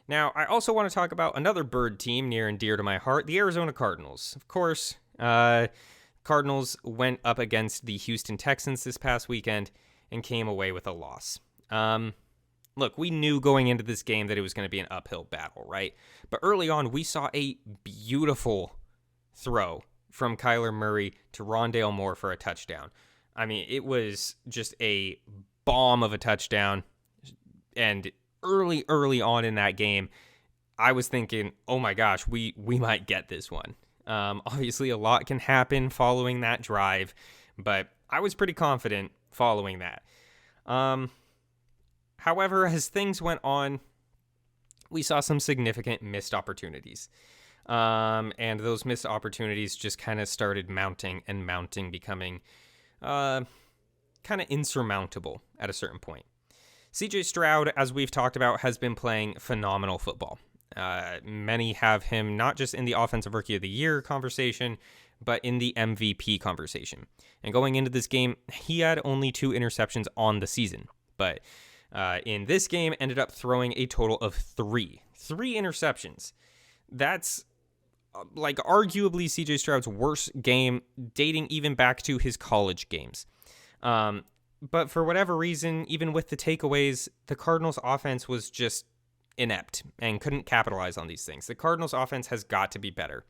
Now, I also want to talk about another bird team near and dear to my heart, the Arizona Cardinals. Of course, Cardinals went up against the Houston Texans this past weekend and came away with a loss. Look, we knew going into this game that it was going to be an uphill battle, right? But early on, we saw a beautiful throw from Kyler Murray to Rondale Moore for a touchdown. I mean, it was just a bomb of a touchdown. And early on in that game, I was thinking, oh my gosh, we might get this one. Obviously, a lot can happen following that drive, but I was pretty confident following that. However, as things went on, we saw some significant missed opportunities. And those missed opportunities just kind of started mounting, becoming kind of insurmountable at a certain point. CJ Stroud, as we've talked about, has been playing phenomenal football. Many have him not just in the Offensive Rookie of the Year conversation, but in the MVP conversation. And going into this game, he had only 2 interceptions on the season. But in this game, ended up throwing a total of 3 interceptions. That's like arguably CJ Stroud's worst game, dating even back to his college games. But for whatever reason, even with the takeaways, the Cardinals offense was just inept and couldn't capitalize on these things. The Cardinals offense has got to be better.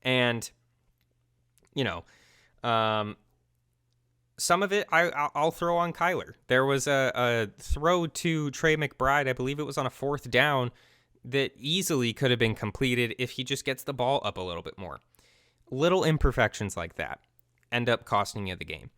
And, some of it I'll throw on Kyler. There was a throw to Trey McBride, I believe it was on a 4th down, that easily could have been completed if he just gets the ball up a little bit more. Little imperfections like that end up costing you the game.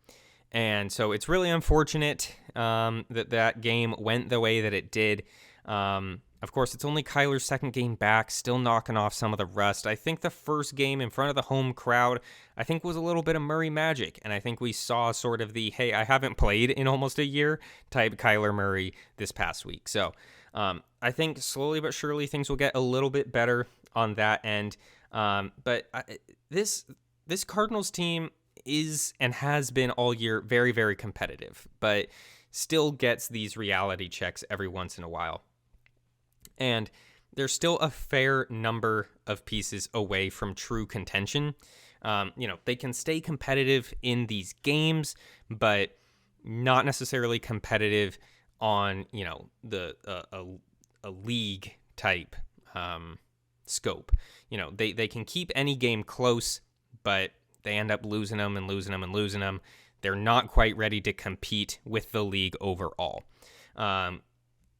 And so it's really unfortunate that game went the way that it did. Of course, it's only Kyler's second game back, still knocking off some of the rust. I think the first game in front of the home crowd, I think was a little bit of Murray magic. And I think we saw sort of the, hey, I haven't played in almost a year type Kyler Murray this past week. So I think slowly but surely things will get a little bit better on that end. But this Cardinals team is and has been all year very, very competitive, but still gets these reality checks every once in a while. And there's still a fair number of pieces away from true contention. They can stay competitive in these games, but not necessarily competitive on, a league type scope. They can keep any game close, but they end up losing them. They're not quite ready to compete with the league overall.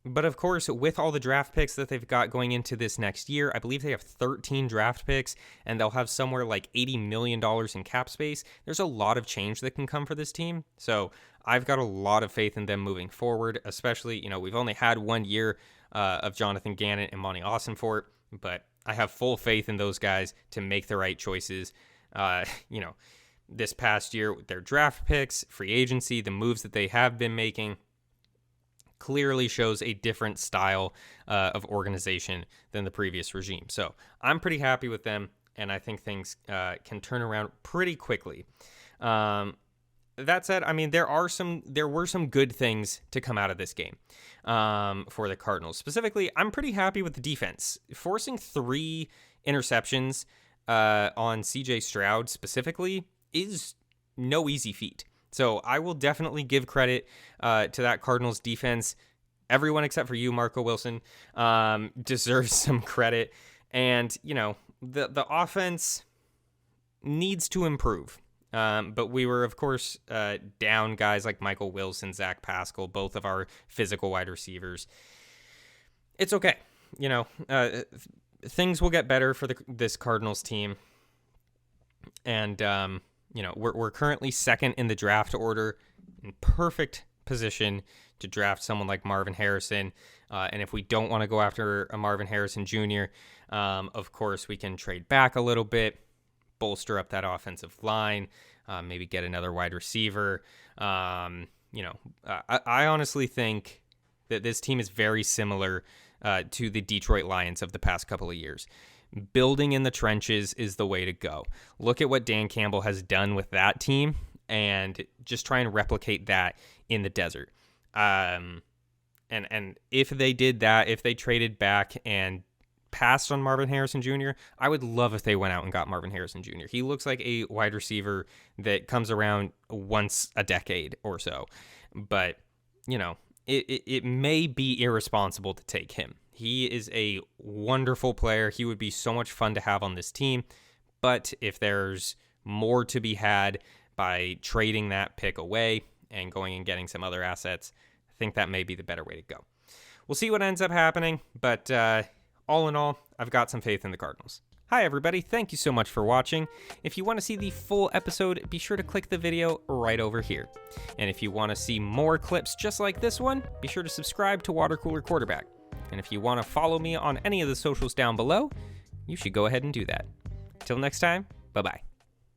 But of course, with all the draft picks that they've got going into this next year, I believe they have 13 draft picks, and they'll have somewhere like $80 million in cap space. There's a lot of change that can come for this team. So I've got a lot of faith in them moving forward, especially, we've only had 1 year of Jonathan Gannon and Monty Austinfort, but I have full faith in those guys to make the right choices. This past year with their draft picks, free agency, the moves that they have been making clearly shows a different style of organization than the previous regime. So I'm pretty happy with them, and I think things can turn around pretty quickly. That said, I mean, there were some good things to come out of this game for the Cardinals. Specifically, I'm pretty happy with the defense. Forcing 3 interceptions on CJ Stroud specifically is no easy feat. So I will definitely give credit to that Cardinals defense. Everyone except for you, Marco Wilson, deserves some credit. And, the offense needs to improve. But we were, of course, down guys like Michael Wilson, Zach Pascal, both of our physical wide receivers. It's okay. Things will get better for this Cardinals team. And, we're currently second in the draft order, in perfect position to draft someone like Marvin Harrison. And if we don't want to go after a Marvin Harrison Jr., of course, we can trade back a little bit, bolster up that offensive line, maybe get another wide receiver. I honestly think that this team is very similar to the Detroit Lions of the past couple of years. Building in the trenches is the way to go. Look at what Dan Campbell has done with that team and just try and replicate that in the desert. And if they did that, if they traded back and passed on Marvin Harrison Jr., I would love if they went out and got Marvin Harrison Jr. He looks like a wide receiver that comes around once a decade or so. But, it may be irresponsible to take him. He is a wonderful player. He would be so much fun to have on this team. But if there's more to be had by trading that pick away and going and getting some other assets, I think that may be the better way to go. We'll see what ends up happening, but all in all, I've got some faith in the Cardinals. Hi everybody, thank you so much for watching. If you want to see the full episode, be sure to click the video right over here. And if you want to see more clips just like this one, be sure to subscribe to Water Cooler Quarterback. And if you want to follow me on any of the socials down below, you should go ahead and do that. Till next time, bye-bye.